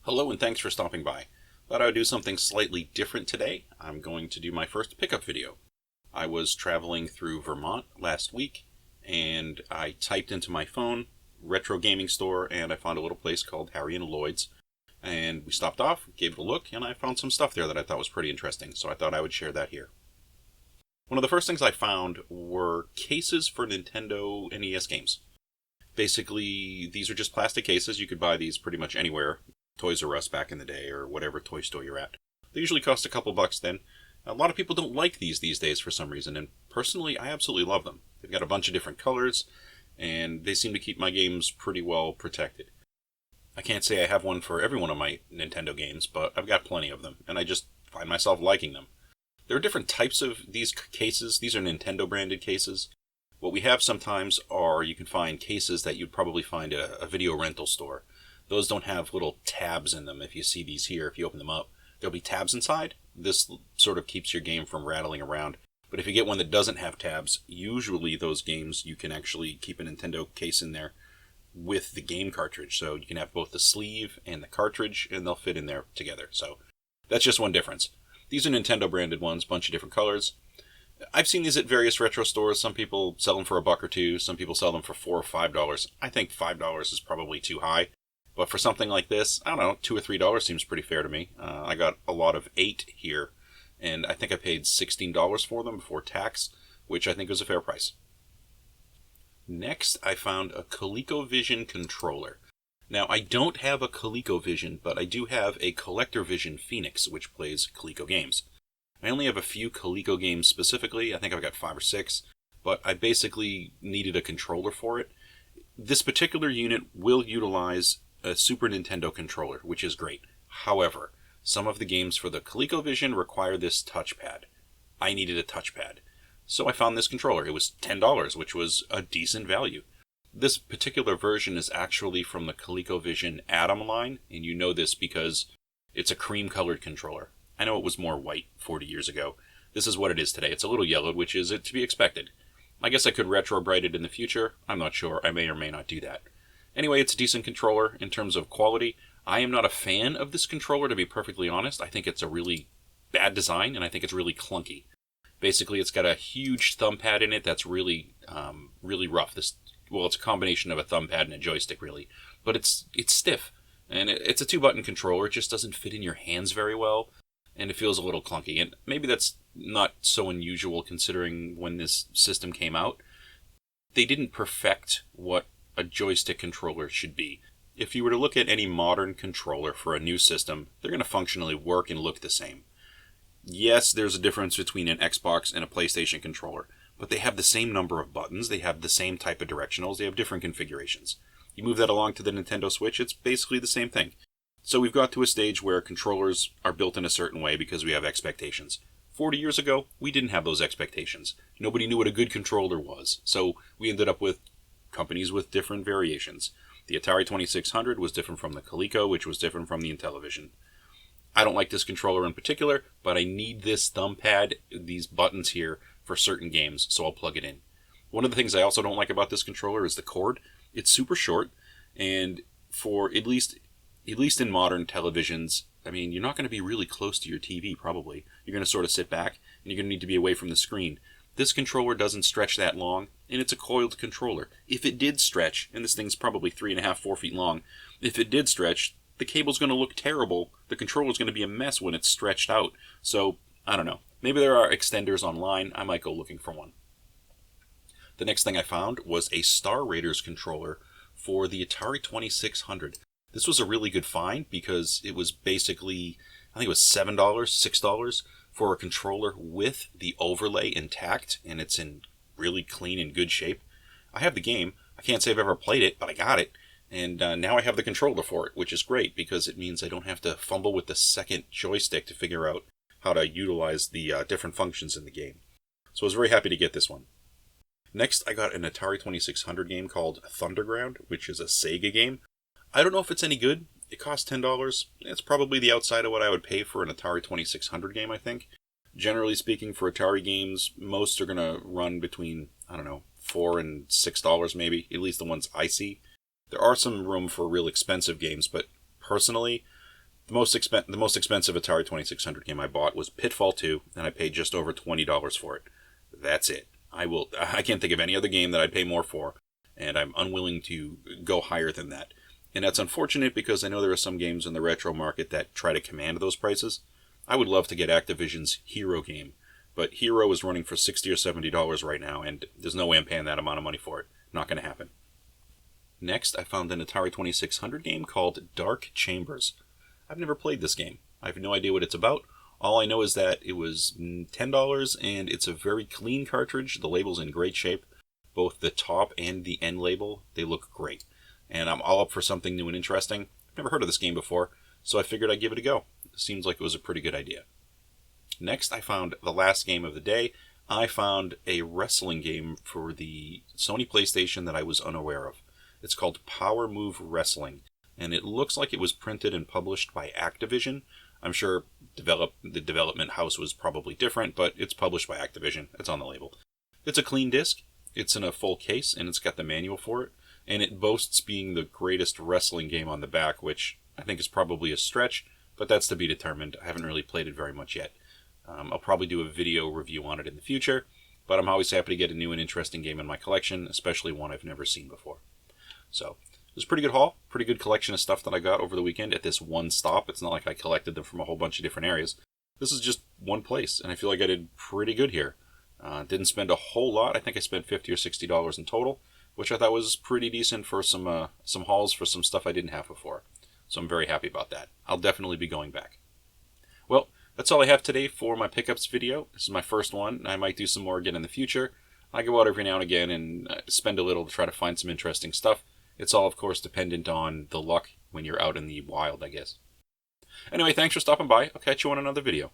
Hello and thanks for stopping by. Thought I would do something slightly different today. I'm going to do my first pickup video. I was traveling through Vermont last week and I typed into my phone retro gaming store and I found a little place called Harry and Lloyd's. And we stopped off, gave it a look, and I found some stuff there that I thought was pretty interesting, so I thought I would share that here. One of the first things I found were cases for Nintendo NES games. Basically, these are just plastic cases. You could buy these pretty much anywhere. Toys R Us back in the day, or whatever toy store you're at. They usually cost a couple bucks then. A lot of people don't like these days for some reason, and personally, I absolutely love them. They've got a bunch of different colors, and they seem to keep my games pretty well protected. I can't say I have one for every one of my Nintendo games, but I've got plenty of them, and I just find myself liking them. There are different types of these cases. These are Nintendo-branded cases. What we have sometimes are, you can find cases that you'd probably find at a video rental store. Those don't have little tabs in them. If you see these here, if you open them up, there'll be tabs inside. This sort of keeps your game from rattling around. But if you get one that doesn't have tabs, usually those games, you can actually keep a Nintendo case in there with the game cartridge. So you can have both the sleeve and the cartridge, and they'll fit in there together. So that's just one difference. These are Nintendo-branded ones, bunch of different colors. I've seen these at various retro stores. Some people sell them for $1 or $2. Some people sell them for $4 or $5. I think $5 is probably too high. But for something like this, I don't know, $2 or $3 seems pretty fair to me. I got a lot of 8 here, and I think I paid $16 for them before tax, which I think was a fair price. Next, I found a Colecovision Controller. Now, I don't have a ColecoVision, but I do have a CollectorVision Phoenix, which plays Coleco games. I only have a few Coleco games specifically. I think I've got 5 or 6, but I basically needed a controller for it. This particular unit will utilize a Super Nintendo controller, which is great. However, some of the games for the ColecoVision require this touchpad. I needed a touchpad. So I found this controller. It was $10, which was a decent value. This particular version is actually from the ColecoVision Atom line, and you know this because it's a cream-colored controller. I know it was more white 40 years ago. This is what it is today. It's a little yellowed, which is to be expected. I guess I could retro-bright it in the future. I'm not sure. I may or may not do that. Anyway, it's a decent controller in terms of quality. I am not a fan of this controller, to be perfectly honest. I think it's a really bad design, and I think it's really clunky. Basically, it's got a huge thumb pad in it that's really rough. It's a combination of a thumb pad and a joystick, really. But it's stiff, and it's a 2-button controller. It just doesn't fit in your hands very well, and it feels a little clunky. And maybe that's not so unusual considering when this system came out. They didn't perfect what a joystick controller should be. If you were to look at any modern controller for a new system, they're going to functionally work and look the same. Yes, there's a difference between an Xbox and a PlayStation controller, but they have the same number of buttons, they have the same type of directionals, they have different configurations. You move that along to the Nintendo Switch, it's basically the same thing. So we've got to a stage where controllers are built in a certain way because we have expectations. 40 years ago, we didn't have those expectations. Nobody knew what a good controller was, so we ended up with companies with different variations. The Atari 2600 was different from the Coleco, which was different from the Intellivision. I don't like this controller in particular, but I need this thumb pad, these buttons here, for certain games, so I'll plug it in. One of the things I also don't like about this controller is the cord. It's super short, and for at least in modern televisions, I mean, you're not going to be really close to your TV, probably. You're going to sort of sit back, and you're going to need to be away from the screen. This controller doesn't stretch that long, and it's a coiled controller. If it did stretch, and this thing's probably 3.5, 4 feet long, if it did stretch, the cable's going to look terrible. The controller's going to be a mess when it's stretched out. So, I don't know. Maybe there are extenders online. I might go looking for one. The next thing I found was a Star Raiders controller for the Atari 2600. This was a really good find because it was basically, I think it was $7, $6 for a controller with the overlay intact, and it's in really clean and good shape. I have the game. I can't say I've ever played it, but I got it. And now I have the controller for it, which is great because it means I don't have to fumble with the second joystick to figure out how to utilize the different functions in the game. So I was very happy to get this one. Next, I got an Atari 2600 game called Thunderground, which is a Sega game. I don't know if it's any good. It costs $10. It's probably the outside of what I would pay for an Atari 2600 game, I think. Generally speaking, for Atari games, most are going to run between, I don't know, $4 and $6 maybe, at least the ones I see. There are some room for real expensive games, but personally, The most expensive Atari 2600 game I bought was Pitfall 2, and I paid just over $20 for it. That's it. I can't think of any other game that I'd pay more for, and I'm unwilling to go higher than that. And that's unfortunate because I know there are some games in the retro market that try to command those prices. I would love to get Activision's Hero game, but Hero is running for $60 or $70 right now, and there's no way I'm paying that amount of money for it. Not going to happen. Next, I found an Atari 2600 game called Dark Chambers. I've never played this game. I have no idea what it's about. All I know is that it was $10, and it's a very clean cartridge. The label's in great shape. Both the top and the end label, they look great. And I'm all up for something new and interesting. I've never heard of this game before, so I figured I'd give it a go. It seems like it was a pretty good idea. Next, I found the last game of the day. I found a wrestling game for the Sony PlayStation that I was unaware of. It's called Power Move Wrestling, and it looks like it was printed and published by Activision. I'm sure the development house was probably different, but it's published by Activision. It's on the label. It's a clean disc. It's in a full case, and it's got the manual for it. And it boasts being the greatest wrestling game on the back, which I think is probably a stretch, but that's to be determined. I haven't really played it very much yet. I'll probably do a video review on it in the future, but I'm always happy to get a new and interesting game in my collection, especially one I've never seen before. So, it was a pretty good haul, pretty good collection of stuff that I got over the weekend at this one stop. It's not like I collected them from a whole bunch of different areas. This is just one place, and I feel like I did pretty good here. Didn't spend a whole lot. I think I spent $50 or $60 in total, which I thought was pretty decent for some hauls for some stuff I didn't have before. So I'm very happy about that. I'll definitely be going back. Well, that's all I have today for my pickups video. This is my first one. I might do some more again in the future. I go out every now and again and spend a little to try to find some interesting stuff. It's all, of course, dependent on the luck when you're out in the wild, I guess. Anyway, thanks for stopping by. I'll catch you on another video.